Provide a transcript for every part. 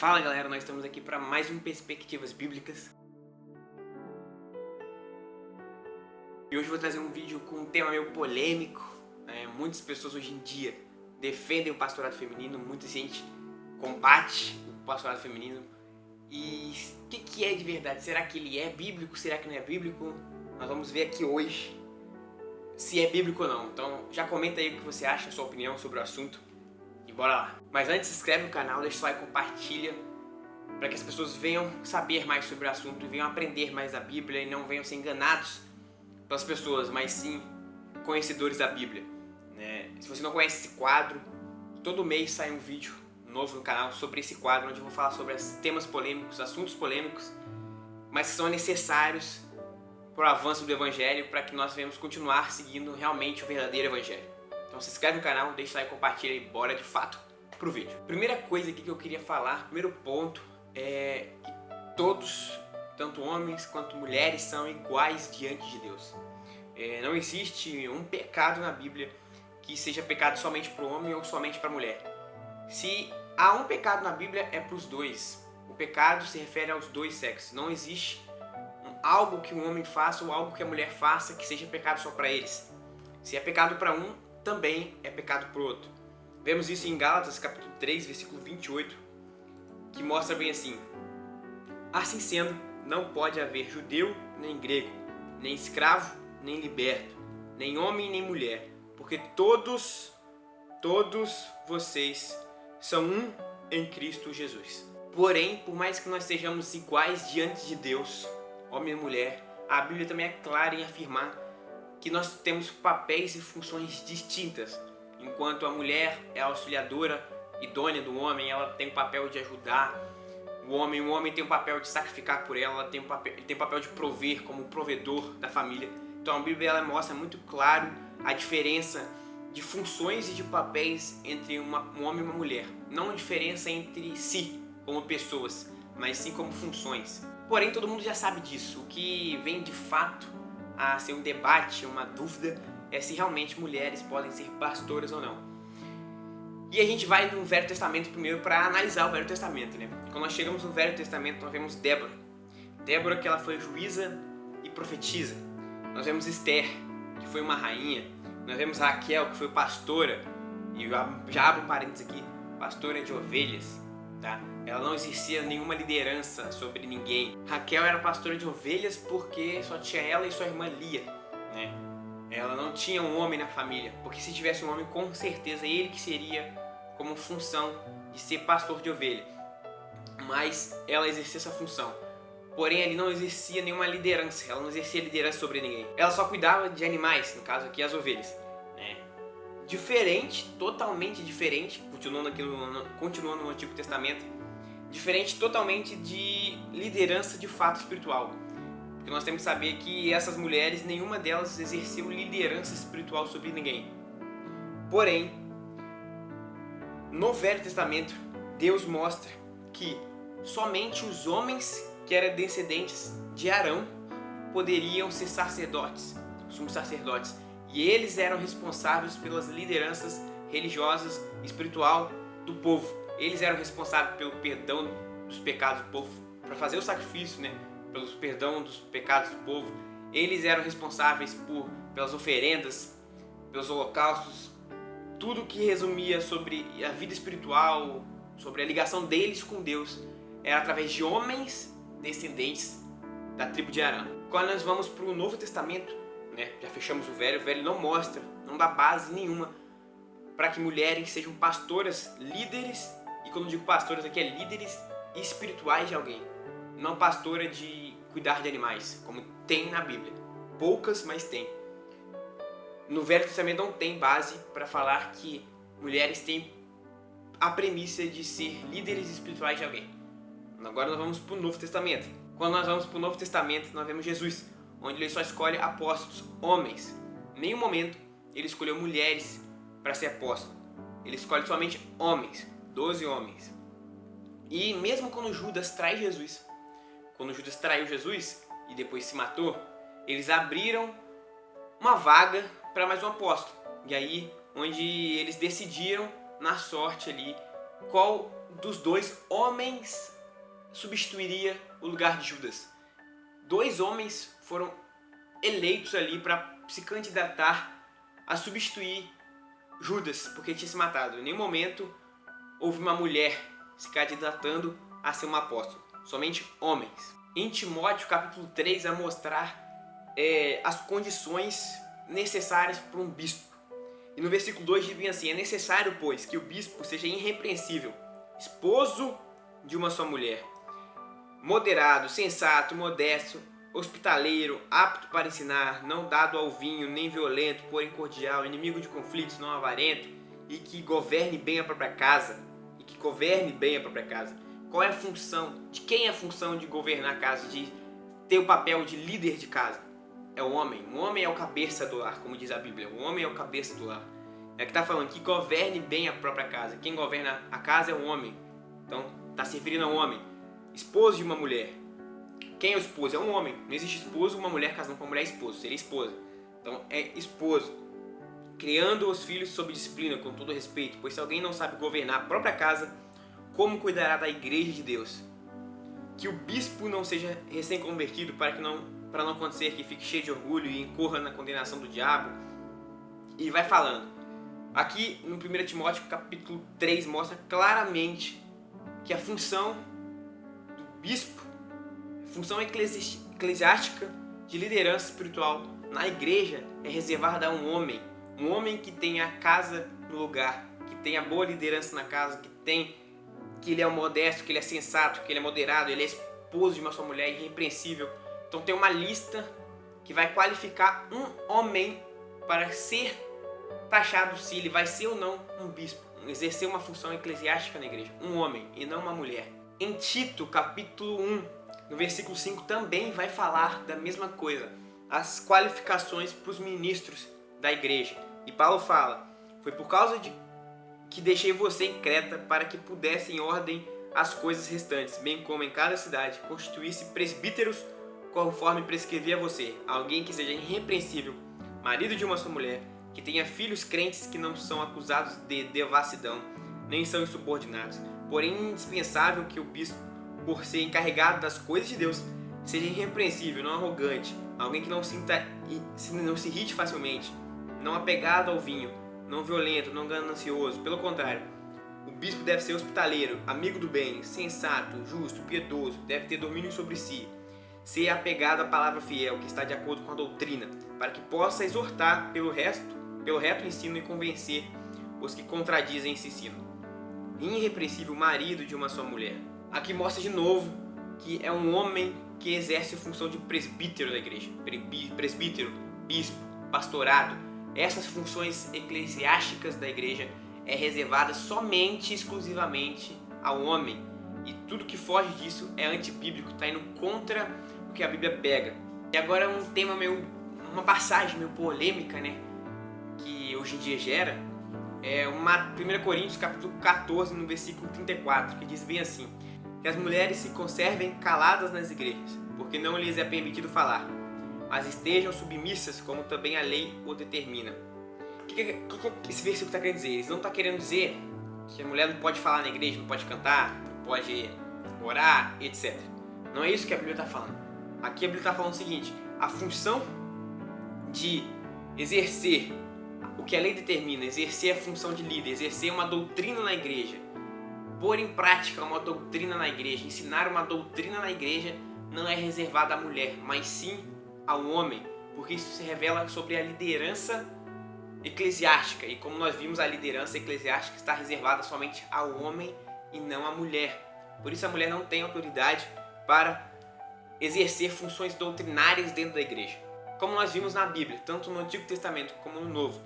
Fala galera, nós estamos aqui para mais um Perspectivas Bíblicas. E hoje eu vou trazer um vídeo com um tema meio polêmico. Muitas pessoas hoje em dia defendem o pastorado feminino, muita gente combate o pastorado feminino. E o que é de verdade? Será que ele é bíblico? Será que não é bíblico? Nós vamos ver aqui hoje se é bíblico ou não. Então já comenta aí o que você acha, a sua opinião sobre o assunto. E bora lá. Mas antes, se inscreve no canal, deixa o like, compartilha, para que as pessoas venham saber mais sobre o assunto e venham aprender mais da Bíblia e não venham ser enganados pelas pessoas, mas sim conhecedores da Bíblia. Se você não conhece esse quadro, todo mês sai um vídeo novo no canal sobre esse quadro, onde eu vou falar sobre temas polêmicos, assuntos polêmicos, mas que são necessários para o avanço do Evangelho, para que nós venhamos continuar seguindo realmente o verdadeiro Evangelho. Então se inscreve no canal, deixa o like, compartilha e bora de fato pro vídeo. Primeira coisa aqui que eu queria falar, primeiro ponto, é que todos, tanto homens quanto mulheres, são iguais diante de Deus. Não existe um pecado na Bíblia que seja pecado somente para o homem ou somente para a mulher. Se há um pecado na Bíblia, é para os dois. O pecado se refere aos dois sexos. Não existe algo que um homem faça ou algo que a mulher faça que seja pecado só para eles. Se é pecado para um, também é pecado para o outro. Vemos isso em Gálatas capítulo 3, versículo 28, que mostra bem assim: assim sendo, não pode haver judeu nem grego, nem escravo nem liberto, nem homem nem mulher, porque todos vocês são um em Cristo Jesus. Porém, por mais que nós sejamos iguais diante de Deus, homem e mulher, a Bíblia também é clara em afirmar que nós temos papéis e funções distintas. Enquanto a mulher é a auxiliadora idônea do homem, ela tem o papel de ajudar o homem tem o papel de sacrificar por ela tem o papel de prover como provedor da família. Então a Bíblia ela mostra muito claro a diferença de funções e de papéis entre um homem e uma mulher. Não a diferença entre si como pessoas, mas sim como funções. Porém, todo mundo já sabe disso. O que vem de fato a ser um debate, uma dúvida, é se realmente mulheres podem ser pastoras ou não. E a gente vai no Velho Testamento primeiro para analisar o Velho Testamento, Quando nós chegamos no Velho Testamento, nós vemos Débora. Débora, que ela foi juíza e profetisa. Nós vemos Esther, que foi uma rainha. Nós vemos Raquel, que foi pastora. E já abro um parênteses aqui, pastora de ovelhas. Tá? Ela não exercia nenhuma liderança sobre ninguém. Raquel era pastora de ovelhas porque só tinha ela e sua irmã Lia, Ela não tinha um homem na família, porque se tivesse um homem, com certeza ele que seria como função de ser pastor de ovelha. Mas ela exercia essa função. Porém, ele não exercia nenhuma liderança, ela não exercia liderança sobre ninguém. Ela só cuidava de animais, no caso aqui as ovelhas. Diferente, totalmente diferente, continuando no Antigo Testamento, diferente totalmente de liderança de fato espiritual. Porque nós temos que saber que essas mulheres, nenhuma delas exerceu liderança espiritual sobre ninguém. Porém, no Velho Testamento, Deus mostra que somente os homens que eram descendentes de Arão poderiam ser sacerdotes, sumos sacerdotes. E eles eram responsáveis pelas lideranças religiosas e espiritual do povo. Eles eram responsáveis pelo perdão dos pecados do povo, para fazer o sacrifício, pelo perdão dos pecados do povo. Eles eram responsáveis pelas oferendas, pelos holocaustos, tudo que resumia sobre a vida espiritual, sobre a ligação deles com Deus, era através de homens descendentes da tribo de Arão. Quando nós vamos para o Novo Testamento, já fechamos o Velho não mostra, não dá base nenhuma para que mulheres sejam pastoras, líderes, e quando eu digo pastoras aqui é líderes espirituais de alguém, não pastora de cuidar de animais, como tem na Bíblia. Poucas, mas tem. No Velho Testamento não tem base para falar que mulheres têm a premissa de ser líderes espirituais de alguém. Agora nós vamos para o Novo Testamento. Quando nós vamos para o Novo Testamento, nós vemos Jesus, onde ele só escolhe apóstolos, homens. Em nenhum momento ele escolheu mulheres para ser apóstolo. Ele escolhe somente homens, 12 homens. E mesmo quando Judas trai Jesus, quando Judas traiu Jesus e depois se matou, eles abriram uma vaga para mais um apóstolo. E aí, onde eles decidiram na sorte ali qual dos dois homens substituiria o lugar de Judas? 2 homens foram eleitos ali para se candidatar a substituir Judas, porque tinha se matado. Em nenhum momento houve uma mulher se candidatando a ser um apóstolo, somente homens. Em Timóteo capítulo 3 vai mostrar as condições necessárias para um bispo. E no versículo 2 diz bem assim: é necessário, pois, que o bispo seja irrepreensível, esposo de uma só mulher, moderado, sensato, modesto, hospitaleiro, apto para ensinar, não dado ao vinho, nem violento, porém cordial, inimigo de conflitos, não avarento, e que governe bem a própria casa. Qual é a função? De quem é a função de governar a casa, de ter o papel de líder de casa? É o homem. O homem é o cabeça do lar, como diz a Bíblia. O homem é o cabeça do lar. É que está falando que governe bem a própria casa. Quem governa a casa é o homem. Então, está se referindo ao homem. Esposo de uma mulher. Quem é o esposo? É um homem. Não existe esposo, uma mulher casando com uma mulher é esposo. Seria esposa. Então, é esposo. Criando os filhos sob disciplina, com todo respeito. Pois se alguém não sabe governar a própria casa, como cuidará da igreja de Deus? Que o bispo não seja recém-convertido para não acontecer que fique cheio de orgulho e incorra na condenação do diabo. E vai falando. Aqui no 1 Timóteo capítulo 3 mostra claramente que a função do bispo, a função eclesiástica de liderança espiritual na igreja é reservada a um homem que tenha a casa no lugar, que tenha boa liderança na casa, que ele é modesto, que ele é sensato, que ele é moderado, ele é esposo de uma só mulher, irrepreensível. Então tem uma lista que vai qualificar um homem para ser taxado se ele vai ser ou não um bispo, exercer uma função eclesiástica na igreja. Um homem e não uma mulher. Em Tito, capítulo 1, no versículo 5, também vai falar da mesma coisa. As qualificações para os ministros da igreja. E Paulo fala: foi por causa de que deixei você em Creta para que pudesse em ordem as coisas restantes, bem como em cada cidade constituísse presbíteros conforme prescrevia você, alguém que seja irrepreensível, marido de uma só mulher, que tenha filhos crentes que não são acusados de devassidão, nem são insubordinados. Porém, é indispensável que o bispo, por ser encarregado das coisas de Deus, seja irrepreensível, não arrogante, alguém que não se irrite facilmente, não apegado ao vinho, não violento, não ganancioso. Pelo contrário, o bispo deve ser hospitaleiro, amigo do bem, sensato, justo, piedoso, deve ter domínio sobre si, ser apegado à palavra fiel, que está de acordo com a doutrina, para que possa exortar pelo reto ensino e convencer os que contradizem esse ensino. Irrepreensível, marido de uma só mulher. Aqui mostra de novo que é um homem que exerce a função de presbítero da igreja. Presbítero, bispo, pastorado. Essas funções eclesiásticas da igreja é reservada somente, exclusivamente ao homem. E tudo que foge disso é antibíblico, está indo contra o que a Bíblia pega. E agora um tema uma passagem meio polêmica, né? Que hoje em dia gera, é 1 Coríntios capítulo 14, no versículo 34, que diz bem assim: que as mulheres se conservem caladas nas igrejas, porque não lhes é permitido falar, mas estejam submissas, como também a lei o determina. O que esse versículo está querendo dizer? Eles não estão querendo dizer que a mulher não pode falar na igreja, não pode cantar, não pode orar, etc. Não é isso que a Bíblia está falando. Aqui a Bíblia está falando o seguinte: a função de exercer o que a lei determina, exercer a função de líder, exercer uma doutrina na igreja, pôr em prática uma doutrina na igreja, ensinar uma doutrina na igreja, não é reservada à mulher, mas sim ao homem, porque isso se revela sobre a liderança eclesiástica. E como nós vimos, a liderança eclesiástica está reservada somente ao homem e não à mulher. Por isso a mulher não tem autoridade para exercer funções doutrinárias dentro da igreja. Como nós vimos na Bíblia, tanto no Antigo Testamento como no Novo,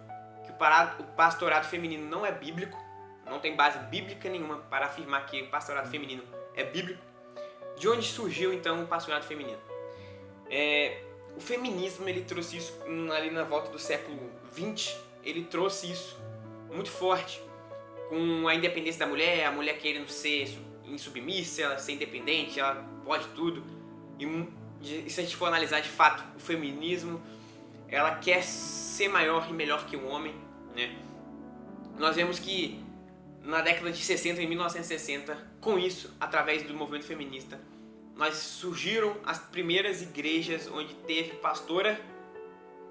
que o pastorado feminino não é bíblico, não tem base bíblica nenhuma para afirmar que o pastorado feminino é bíblico. De onde surgiu então o pastorado feminino? O feminismo ele trouxe isso ali na volta do século XX, ele trouxe isso muito forte, com a independência da mulher, a mulher querendo ser insubmissa, ela ser independente, ela pode tudo. E se a gente for analisar de fato o feminismo, ela quer ser maior e melhor que o homem, né? Nós vemos que na década de 60, em 1960, com isso, através do movimento feminista, surgiram as primeiras igrejas onde teve pastora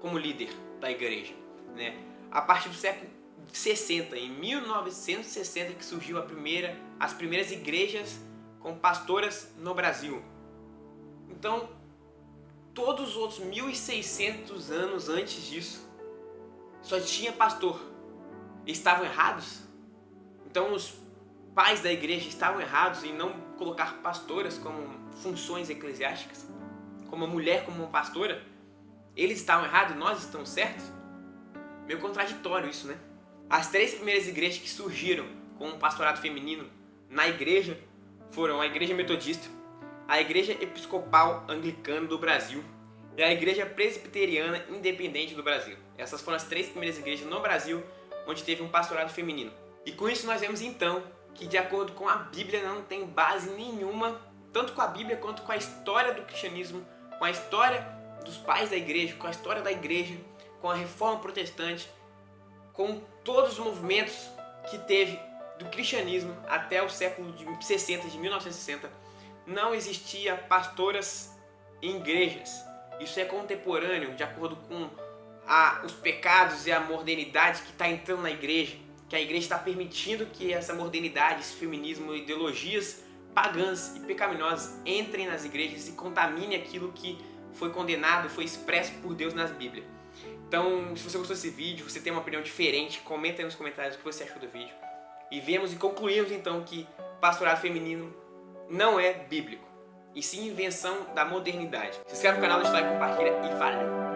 como líder da igreja, né? A partir do século 60, em 1960, que surgiu as primeiras igrejas com pastoras no Brasil. Então, todos os outros 1.600 anos antes disso, só tinha pastor. Estavam errados? Então, os pais da igreja estavam errados em não colocar pastoras como funções eclesiásticas? Como a mulher como uma pastora? Eles estavam errados e nós estamos certos? Meio contraditório isso, né? As 3 primeiras igrejas que surgiram com um pastorado feminino na igreja foram a Igreja Metodista, a Igreja Episcopal Anglicana do Brasil e a Igreja Presbiteriana Independente do Brasil. Essas foram as 3 primeiras igrejas no Brasil onde teve um pastorado feminino. E com isso nós vemos então que, de acordo com a Bíblia, não tem base nenhuma, tanto com a Bíblia quanto com a história do cristianismo, com a história dos pais da igreja, com a história da igreja, com a reforma protestante, com todos os movimentos que teve do cristianismo até o século de 60, de 1960, não existia pastoras em igrejas. Isso é contemporâneo, de acordo com os pecados e a modernidade que está entrando na igreja, que a igreja está permitindo que essa modernidade, esse feminismo, ideologias pagãs e pecaminosas entrem nas igrejas e contamine aquilo que foi condenado, foi expresso por Deus nas Bíblias. Então, se você gostou desse vídeo, você tem uma opinião diferente, comenta aí nos comentários o que você achou do vídeo. E vemos e concluímos então que pastorado feminino não é bíblico, e sim invenção da modernidade. Se inscreve no canal, deixa o like, compartilha e valeu!